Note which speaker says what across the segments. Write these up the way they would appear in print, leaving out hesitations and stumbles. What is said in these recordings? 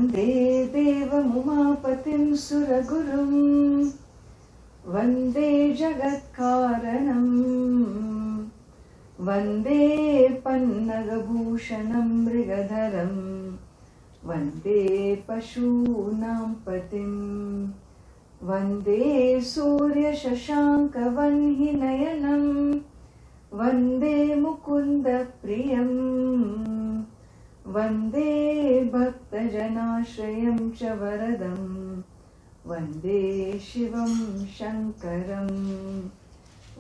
Speaker 1: वन्दे देवमुमापतिं सुरगुरुं वन्दे जगत्कारणम् वन्दे पन्नगभूषणं मृगधरं वन्दे पशूनां पतिं वन्दे सूर्यशशाङ्कवह्निनयनं वन्दे मुकुन्दप्रियम् वन्दे भक्तजनाश्रयं च वरदं वन्दे शिवं शङ्करं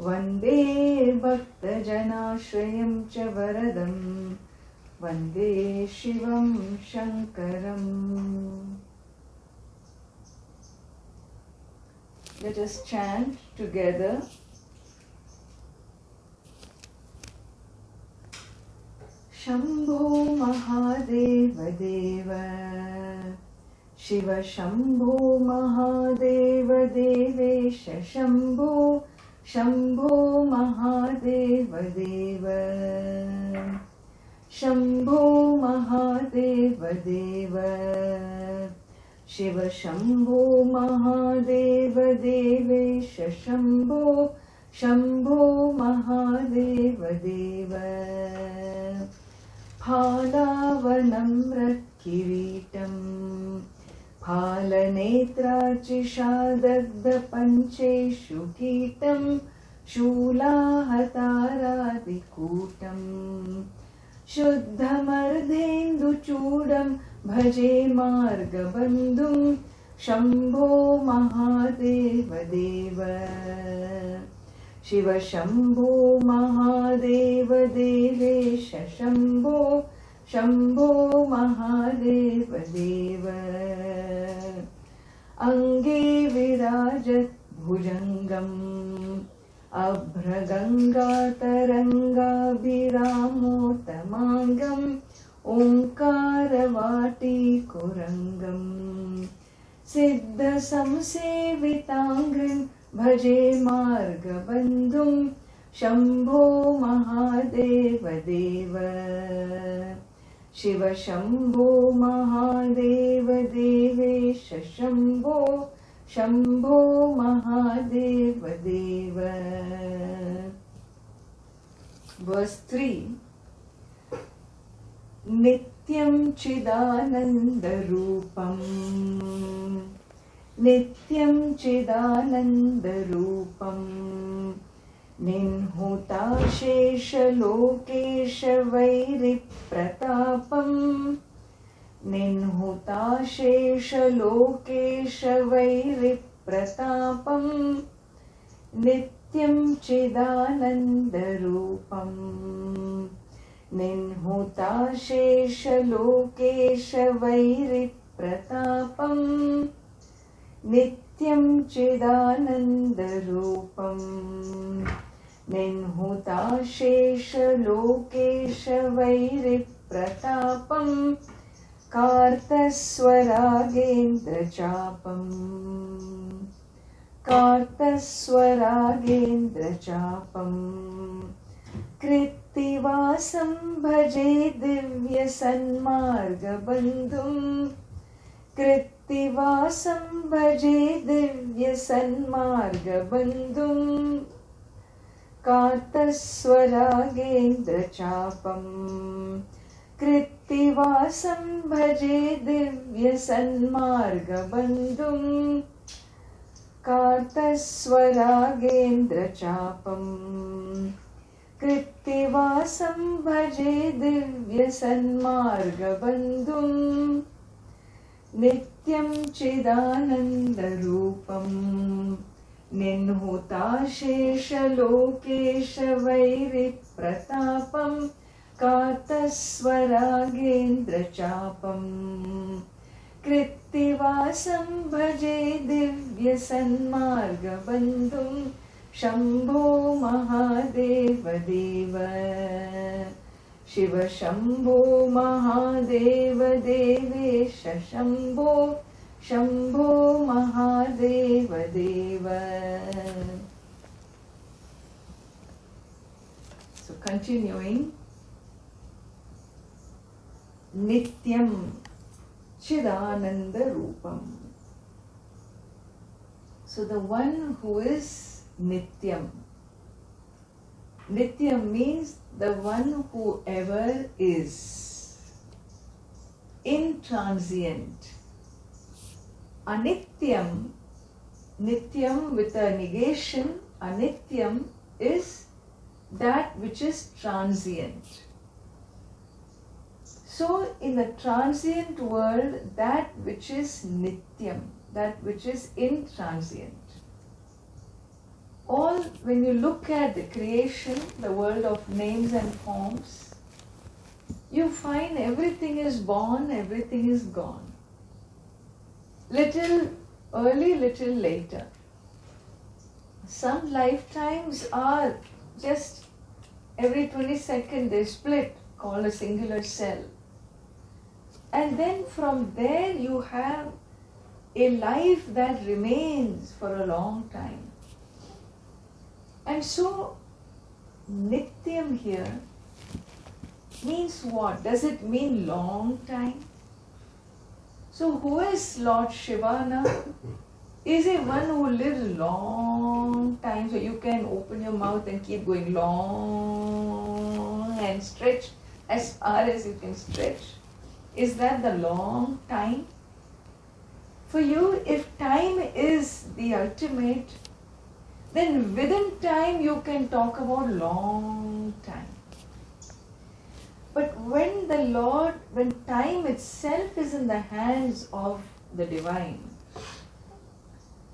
Speaker 1: वन्दे भक्तजनाश्रयं च वरदं वन्दे शिवं शङ्करम्. Let us chant together. Shambho Mahadev देव शिव शम्भो महादेव देवेश शम्भो शम्भो महादेव देव शम्भो महादेव देव शिव शम्भो महादेव देवेश शम्भो शम्भो महादेव देव फालावनम्रकिरीटं फालनेत्राचिषादग्धपञ्चेषु कीटं शूलाहतारादिकूटं शुद्धमर्धेन्दुचूडं भजे मार्गबन्धुं शम्भो महादेव देव शिव शम्भो महादेव देवेश शम्भो शम्भो महादेव देव अङ्गे विराजत् भुजङ्गम् अभ्रगङ्गातरङ्गाभिरामोत्तमाङ्गम् ओङ्कारवाटीकुरङ्गम् सिद्धसंसेविताङ्घ्रिं भजे मार्गबन्धुं शम्भो महादेव देव शिव शम्भो महादेव देवेश शम्भो शम्भो महादेव देव. Verse 3. नित्यं चिदानन्दरूपम् नित्यं चिदानन्दरूपम् निह्नुताशेषलोकेश वैरिप्रतापम् निह्नुताशेषलोकेश वैरिप्रतापम् नित्यं चिदानन्दरूपम् निह्नुताशेषलोकेश वैरिप्रतापम् नित्यं चिदानन्दरूपम् निह्नुताशेषलोकेश वैरिप्रतापम् कार्तस्वरागेन्द्रचापम् कार्तस्वरागेन्द्रचापम् कृत्तिवासं भजे दिव्यसन्मार्गबन्धुं कृत्तिवासं भजे दिव्यसन्मार्गबन्धुं कार्तस्वरागेन्द्रचापम् कृत्तिवासं भजे दिव्यसन्मार्गबन्धुं कार्तस्वरागेन्द्रचापम् कृत्तिवासं भजे दिव्यसन्मार्गबन्धुं नित्यं चिदानन्दरूपम् निह्नुताशेषलोकेश वैरिप्रतापम् कार्तस्वरागेन्द्रचापम् कृत्तिवासं भजे दिव्यसन्मार्गबन्धुं शम्भो महादेव देव शिव शम्भो महादेव देवेश शम्भो शम्भो महादेव देव. So continuing, Nityam. Chidananda Rupam. So the one who is Nityam. Nityam means the one who ever is. Intransient. Anityam, Nityam with a negation, Anityam is that which is transient. So in the transient world, that which is Nityam, that which is intransient. All, when you look at the creation, the world of names and forms, you find everything is born, everything is gone. Little early, little later. Some lifetimes are just every 22nd they split, called a singular cell. And then from there you have a life that remains for a long time. And so, Nityam here means what? Does it mean long time? So who is Lord Shiva now? Is he one who lives long time? So you can open your mouth and keep going long and stretch as far as you can stretch. Is that the long time? For you, if time is the ultimate, then within time you can talk about long time. But when the Lord, when time itself is in the hands of the divine,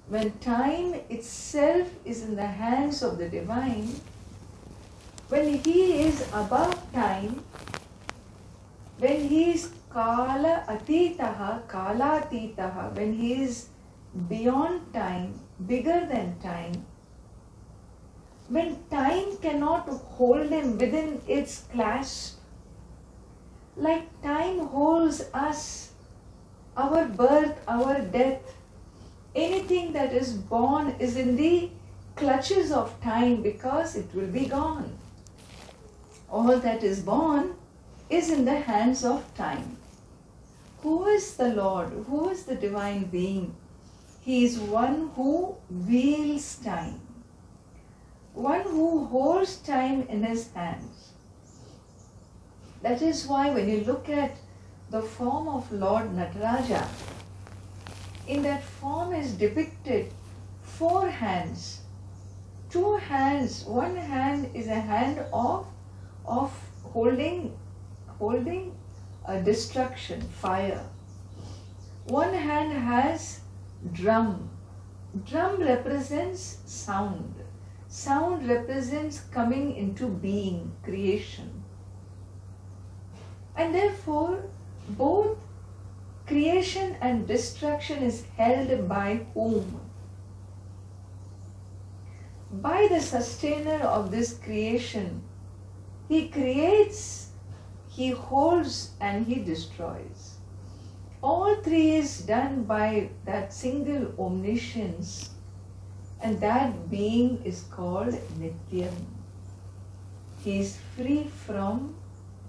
Speaker 1: when time itself is in the hands of the divine, when he is above time, when he is kala atitaha, kala atitaha, when he is beyond time, bigger than time, when time cannot hold him within its clasp, like time holds us, our birth, our death, anything that is born is in the clutches of time because it will be gone. All that is born is in the hands of time. Who is the Lord? Who is the divine being? He is one who wields time, one who holds time in his hands. That is why when you look at the form of Lord Nataraja, in that form is depicted 4 hands. 2 hands, one hand is a hand of holding a destruction, fire. One hand has drum. Drum represents sound. Sound represents coming into being, creation. And therefore, both creation and destruction is held by whom? By the sustainer of this creation. He creates, he holds, and he destroys. All 3 is done by that single omniscience, and that being is called Nityam. He is free from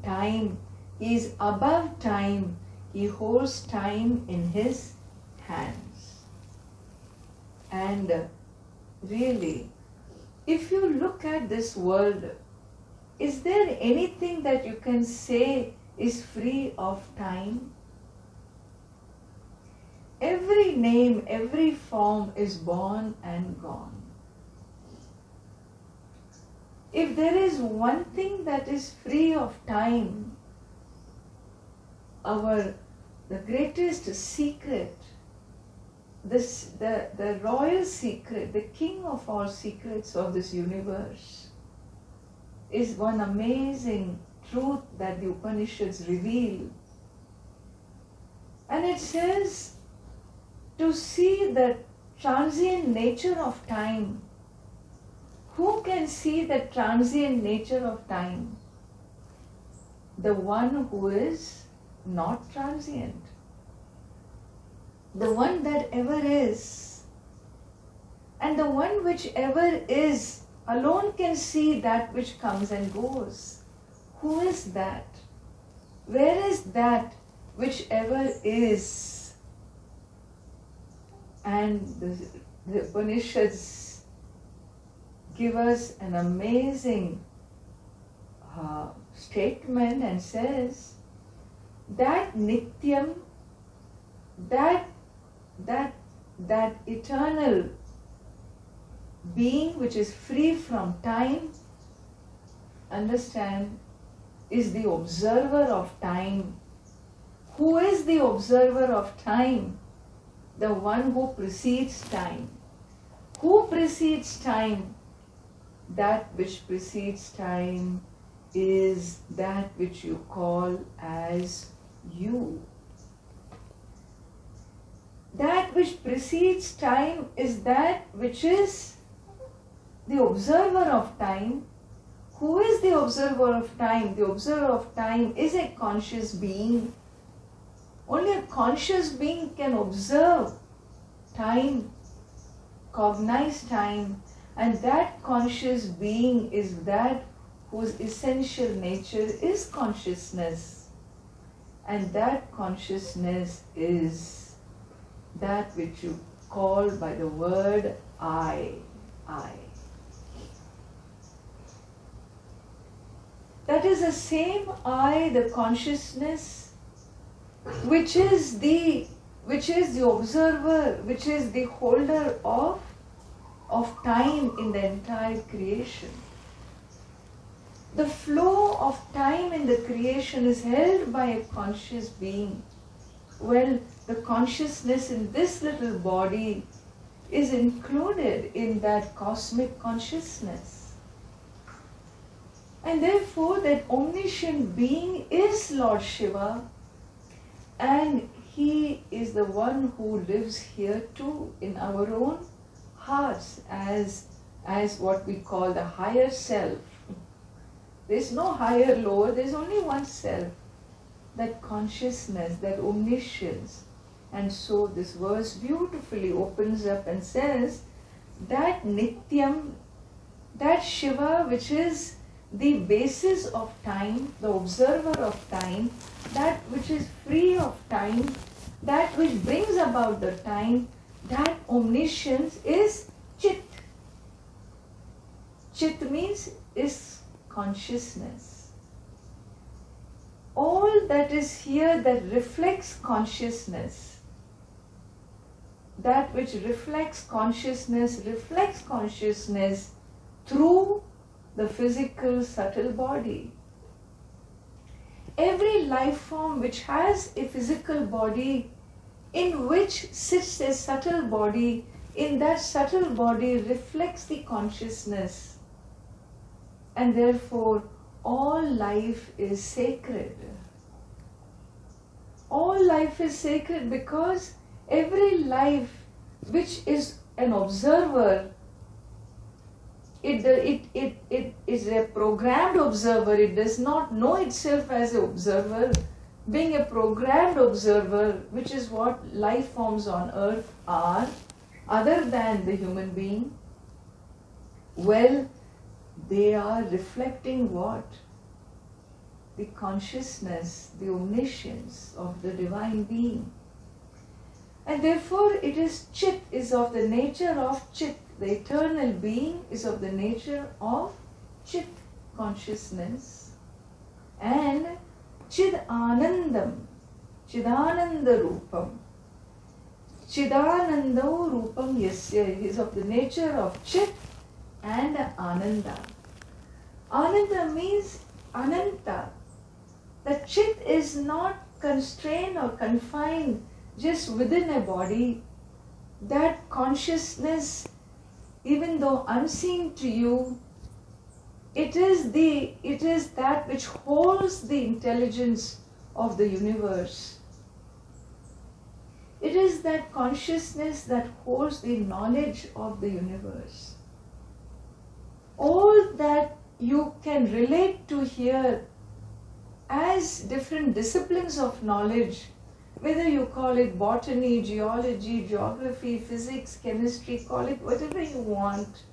Speaker 1: time. He is above time. He holds time in his hands. And really, if you look at this world, is there anything that you can say is free of time? Every name, every form is born and gone. If there is one thing that is free of time, the greatest secret, the royal secret, the king of all secrets of this universe, is one amazing truth that the Upanishads reveal. And it says, to see the transient nature of time. Who can see the transient nature of time? The one who is not transient. The one that ever is. And the one which ever is alone can see that which comes and goes. Who is that? Where is that whichever is. And the Upanishads give us an amazing statement and says that Nityam, that eternal being which is free from time, understand, is the observer of time. Who is the observer of time? The one who precedes time. Who precedes time? That which precedes time is that which you call as you. That which precedes time is that which is the observer of time. Who is the observer of time? The observer of time is a conscious being. Only a conscious being can observe time, cognize time, and that conscious being is that whose essential nature is consciousness. And that consciousness is that which you call by the word I. That is the same I, the consciousness, which is the observer, which is the holder of time in the entire creation. The flow of time in the creation is held by a conscious being. Well, the consciousness in this little body is included in that cosmic consciousness. And therefore that omniscient being is Lord Shiva, and he is the one who lives here too in our own hearts as what we call the higher self. There's no higher, lower, there's only one self. That consciousness, that omniscience. And so this verse beautifully opens up and says that Nityam, that Shiva which is the basis of time, the observer of time, that which is free of time, that which brings about the time, that omniscience is Chit. Chit means is consciousness. All that is here that reflects consciousness, that which reflects consciousness through the physical subtle body. Every life form which has a physical body in which sits a subtle body, in that subtle body reflects the consciousness, and therefore all life is sacred. All life is sacred because every life which is an observer, it is a programmed observer. It does not know itself as an observer. Being a programmed observer, which is what life forms on earth are, other than the human being, well, they are reflecting what? The consciousness, the omniscience of the divine being. And therefore it is Chit, is of the nature of Chit. The eternal being is of the nature of Chit, consciousness. And Chid Anandam, Chidananda Rupam. Chidananda Rupam Yasya is of the nature of Chit and Ananda. Ananda means Ananta. The Chit is not constrained or confined just within a body. That consciousness, even though unseen to you, it is that which holds the intelligence of the universe. It is that consciousness that holds the knowledge of the universe. All that you can relate to here as different disciplines of knowledge, whether you call it botany, geology, geography, physics, chemistry, call it whatever you want.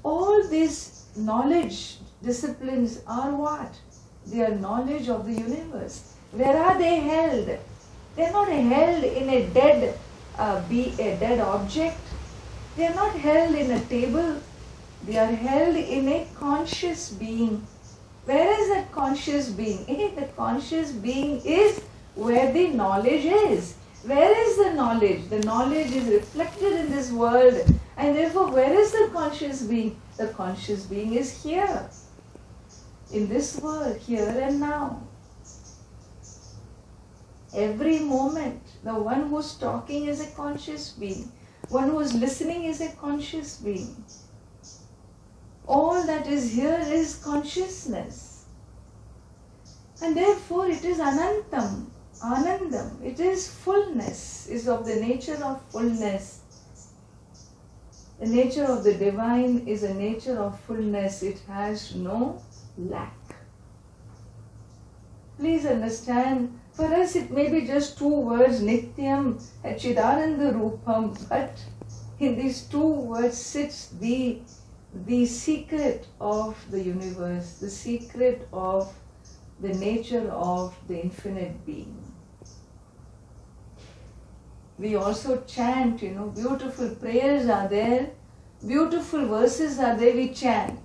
Speaker 1: All these knowledge disciplines are what? They are knowledge of the universe. Where are they held? They are not held in a dead object. They are not held in a table. They are held in a conscious being. Where is that conscious being? The conscious being is where the knowledge is. Where is the knowledge? The knowledge is reflected in this world. And therefore, where is the conscious being? The conscious being is here. In this world, here and now. Every moment, the one who's talking is a conscious being. One who is listening is a conscious being. All that is here is consciousness. And therefore it is anantam, anandam. It is fullness, is of the nature of fullness. The nature of the divine is a nature of fullness. It has no lack. Please understand, for us it may be just two words, Nityam, Chidananda Rupam, but in these two words sits the secret of the universe, the secret of the nature of the infinite being. We also chant, beautiful prayers are there, beautiful verses are there, we chant.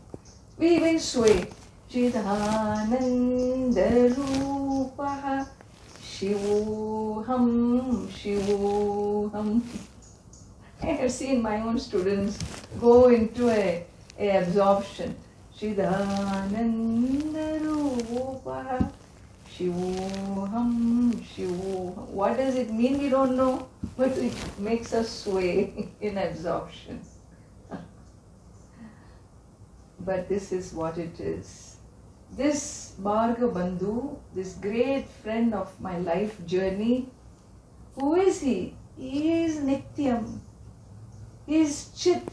Speaker 1: We even sway. Chidananda Rupaha Shivoham Shivoham. I have seen my own students go into a absorption. Chidananda Rupaha Shivoham Shivoham. What does it mean? We don't know, but it makes us sway in absorption. But this is what it is. This Margabandhu, this great friend of my life journey, who is he? He is Nityam. He is Chit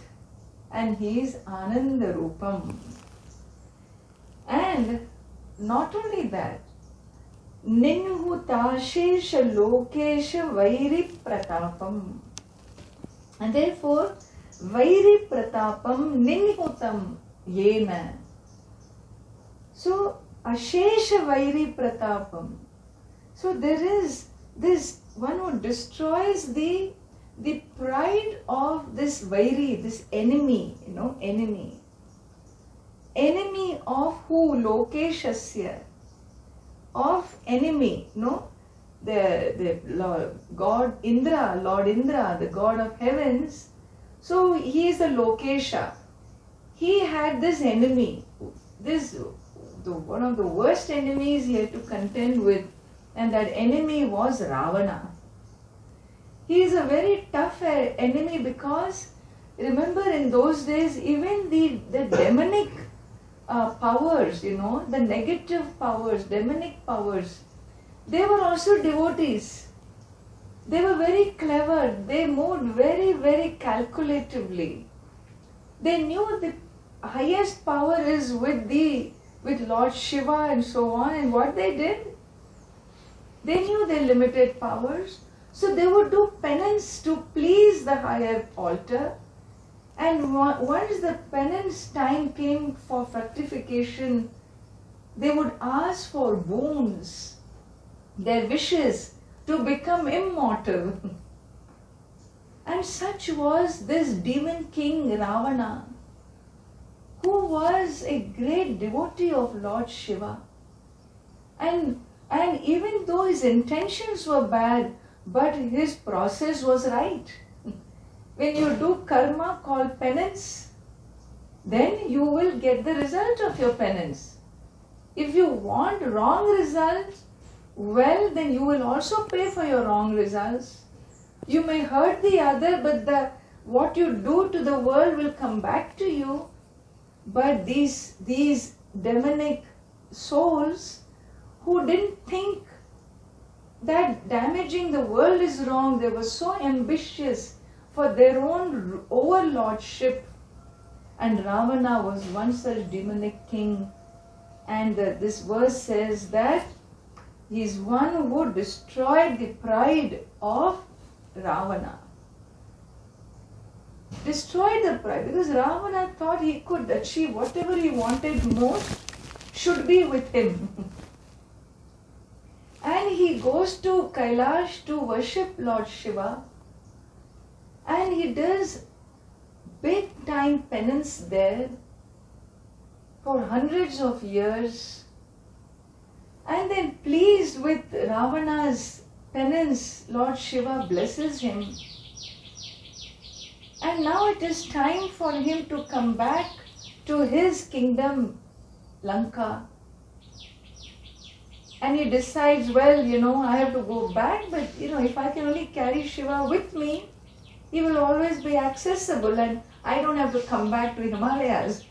Speaker 1: and he is Ananda Rupam. And not only that, Ninhutashesha Lokesha Vairi Pratapam. And therefore, Vairi Pratapam Ninhutam Yena. So, Ashesha Vairi Pratapam. So there is this one who destroys the pride of this Vairi, this enemy, enemy. Enemy of who? Lokeshasya. Of enemy, the Lord, God Indra, Lord Indra, the God of heavens. So he is the Lokesha. He had this enemy, one of the worst enemies he had to contend with, and that enemy was Ravana. He is a very tough enemy because, remember, in those days, even the demonic powers, the negative powers, demonic powers, they were also devotees. They were very clever. They moved very, very calculatively. They knew the highest power is with Lord Shiva and so on. And what they did? They knew their limited powers. So they would do penance to please the higher altar. And once the penance time came for fructification, they would ask for boons, their wishes to become immortal. And such was this demon king Ravana, who was a great devotee of Lord Shiva. And even though his intentions were bad, but his process was right. When you do karma called penance, then you will get the result of your penance. If you want wrong results, well, then you will also pay for your wrong results. You may hurt the other, but what you do to the world will come back to you. But these demonic souls who didn't think that damaging the world is wrong, they were so ambitious for their own overlordship. And Ravana was one such demonic king. And this verse says that he is one who destroyed the pride of Ravana. Destroyed the pride, because Ravana thought he could achieve whatever he wanted most should be with him. And he goes to Kailash to worship Lord Shiva, and he does big time penance there for hundreds of years. And then, pleased with Ravana's penance, Lord Shiva blesses him. And now it is time for him to come back to his kingdom, Lanka. And he decides, well, I have to go back, but if I can only carry Shiva with me, he will always be accessible and I don't have to come back to Himalayas.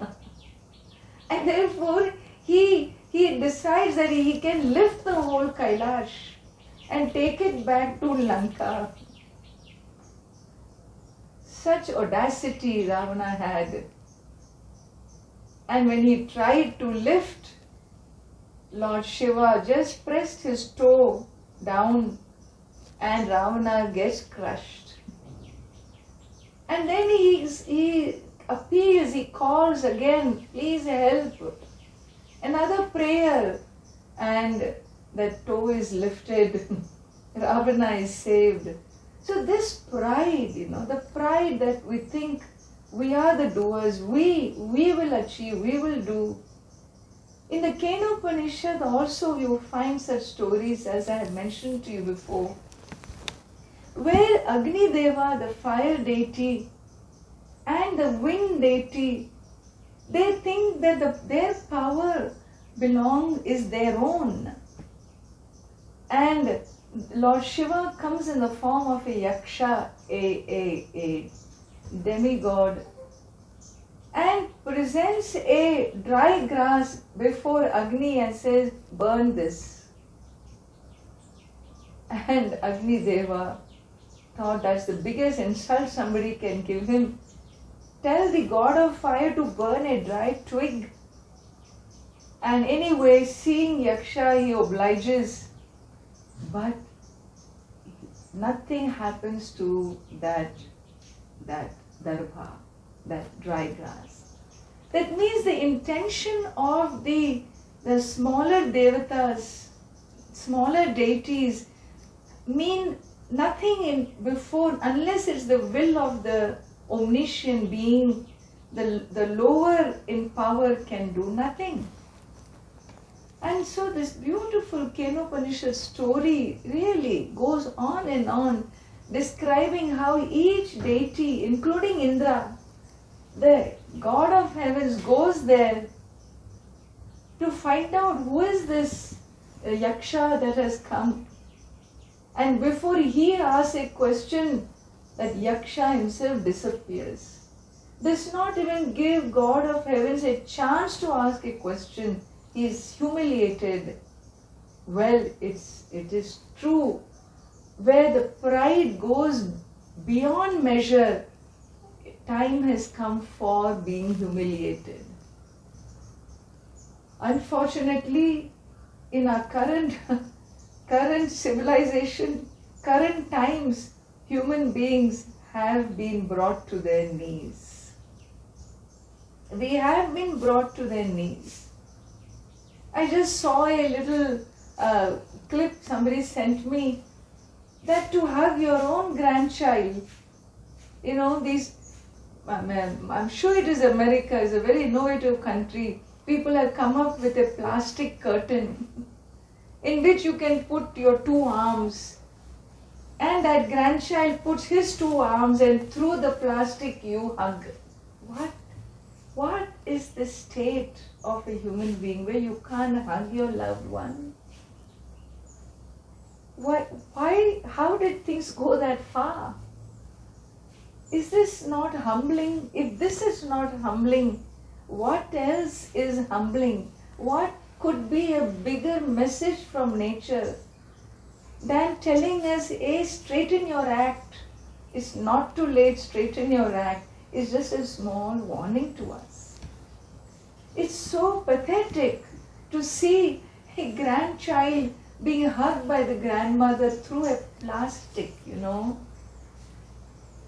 Speaker 1: And therefore, he decides that he can lift the whole Kailash and take it back to Lanka. Such audacity Ravana had. And when he tried to lift, Lord Shiva just pressed his toe down and Ravana gets crushed. And then he appeals, he calls again, please help. Another prayer, and the toe is lifted. Ravana is saved. So this pride, the pride that we think we are the doers, we will achieve, we will do. In the Kenopanishad also you find such stories, as I had mentioned to you before, where Agni Deva, the fire deity, and the wind deity, they think that their power is their own. And Lord Shiva comes in the form of a yaksha, a demigod, and presents a dry grass before Agni and says, burn this. And Agni Deva thought that's the biggest insult somebody can give him. Tell the god of fire to burn a dry twig. And anyway, seeing Yaksha, he obliges. But nothing happens to that darbha, that dry grass. That means the intention of the smaller devatas, smaller deities, mean nothing before, unless it's the will of the omniscient being. The lower in power can do nothing. And so this beautiful Kenopanishad story really goes on and on, describing how each deity, including Indra, the god of heavens, goes there to find out who is this yaksha that has come. And before he asks a question, that yaksha himself disappears. Does not even give god of heavens a chance to ask a question. He is humiliated. Well, it is true. Where the pride goes beyond measure, time has come for being humiliated. Unfortunately, in our current civilization, current times, human beings have been brought to their knees. We have been brought to their knees. I just saw a little clip somebody sent me, that to hug your own grandchild, I'm sure it is America, is a very innovative country. People have come up with a plastic curtain in which you can put your two arms, and that grandchild puts his two arms, and through the plastic you hug. What is the state of a human being where you can't hug your loved one? Why? How did things go that far? Is this not humbling? If this is not humbling, what else is humbling? What could be a bigger message from nature than telling us, straighten your act. It's not too late, straighten your act. It's just a small warning to us. It's so pathetic to see a grandchild being hugged by the grandmother through a plastic,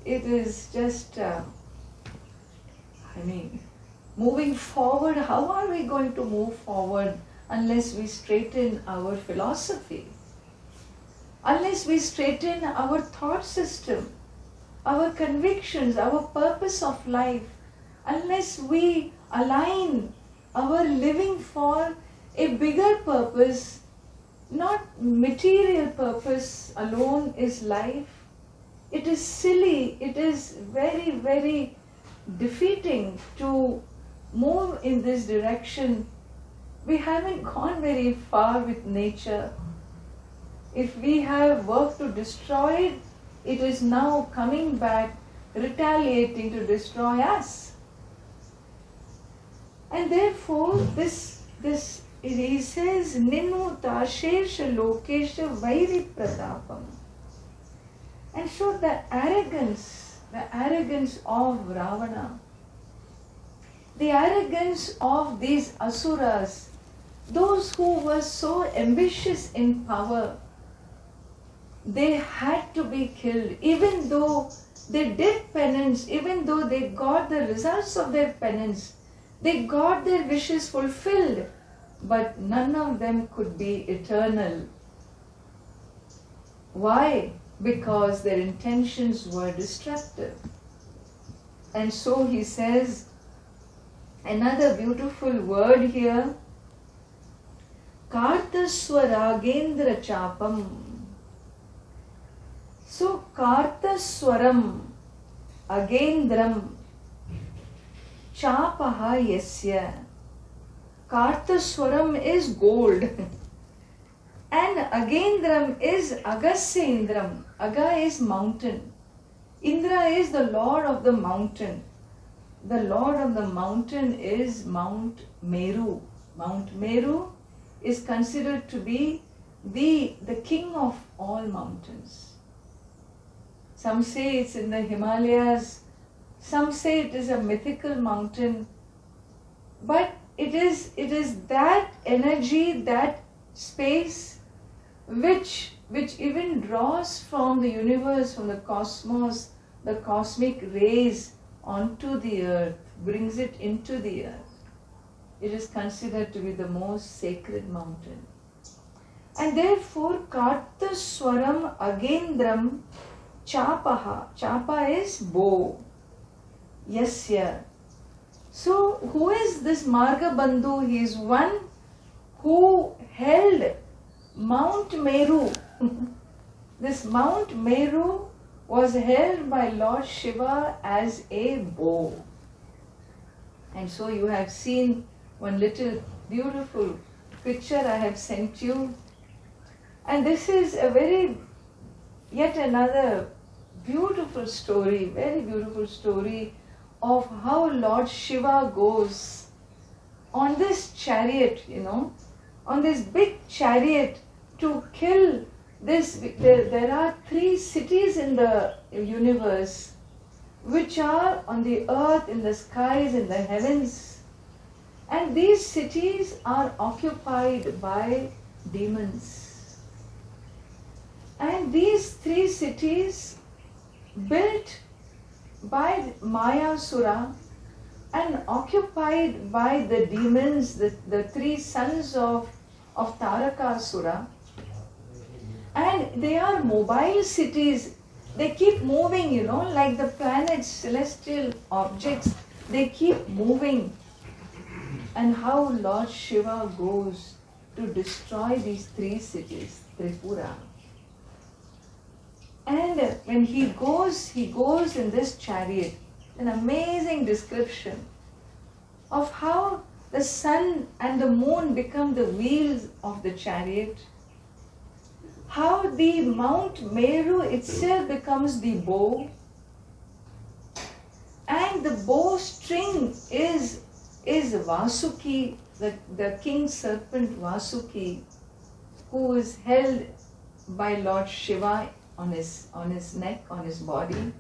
Speaker 1: It is just, moving forward, how are we going to move forward unless we straighten our philosophy? unless we straighten our thought system, our convictions, our purpose of life, unless we align our living for a bigger purpose, not material purpose alone is life. It is silly, it is very, very defeating to move in this direction. We haven't gone very far with nature. If we have worked to destroy it, it is now coming back, retaliating to destroy us. And therefore, he says, Ninu Tashesha Lokesha Vairi Pratapam. And show the arrogance of Ravana, the arrogance of these asuras, those who were so ambitious in power. They had to be killed, even though they did penance, even though they got the results of their penance, they got their wishes fulfilled, but none of them could be eternal. Why? Because their intentions were destructive. And so he says, another beautiful word here, Kartaswaragendra Chapam. So Kartaswaram Agendram Chapaha Yasya. Kartaswaram is gold. And Agendram is Agasya Indram. Aga is mountain. Indra is the lord of the mountain. The lord of the mountain is Mount Meru. Mount Meru is considered to be the king of all mountains. Some say it's in the Himalayas. Some say it is a mythical mountain. But it is that energy, that space which even draws from the universe, from the cosmos, the cosmic rays onto the earth, brings it into the earth. It is considered to be the most sacred mountain. And therefore, Kartaswaram Agendram Chapaha. Chapa is bow. Yasya. So, who is this Margabandhu? He is one who held Mount Meru. This Mount Meru was held by Lord Shiva as a bow. And so you have seen one little beautiful picture I have sent you. And this is yet another beautiful story, very beautiful story of how Lord Shiva goes on this chariot, on this big chariot to kill this. There are 3 cities in the universe which are on the earth, in the skies, in the heavens. And these cities are occupied by demons. And these 3 cities built by Mayasura and occupied by the demons, the 3 sons of Tarakasura. And they are mobile cities. They keep moving, like the planets, celestial objects. They keep moving. And how Lord Shiva goes to destroy these 3 cities, Tripura. And when he goes in this chariot. An amazing description of how the sun and the moon become the wheels of the chariot. How the Mount Meru itself becomes the bow. And the bow string is Vasuki, the king serpent Vasuki, who is held by Lord Shiva on his neck, on his body.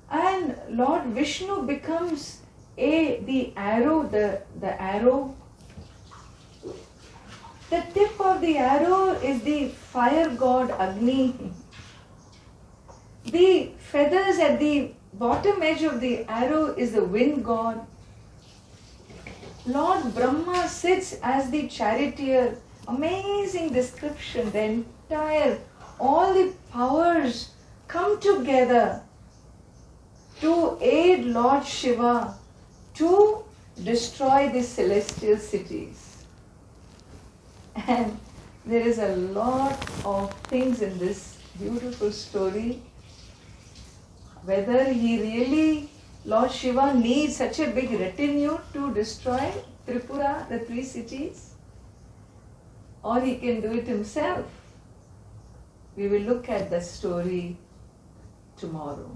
Speaker 1: And Lord Vishnu becomes the arrow, the arrow. The tip of the arrow is the fire god Agni. The feathers at the bottom edge of the arrow is the wind god. Lord Brahma sits as the charioteer. amazing description. All the powers come together to aid Lord Shiva to destroy the celestial cities. And there is a lot of things in this beautiful story. Whether he really, Lord Shiva, needs such a big retinue to destroy Tripura, the 3 cities, or he can do it himself. We will look at the story tomorrow.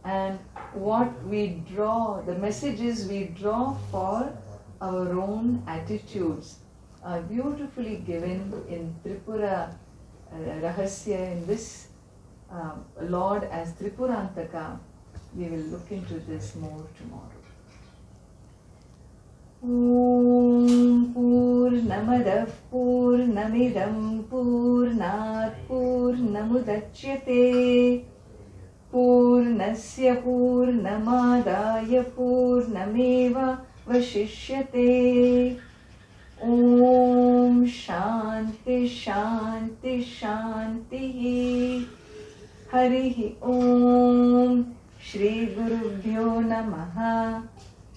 Speaker 1: And what we draw, the messages we draw for our own attitudes are beautifully given in Tripura Rahasya, in this Lord as Tripurantaka. We will look into this more tomorrow. Om Purnamadah Purnamidam Purnat Purnamudachyate Purnasya Purnamadaya Purnameva Vashishyate. Om Shanti Shanti Shanti. Harihi Om. Shri Gurubhyo Namaha.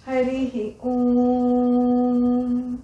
Speaker 1: Harihi Om.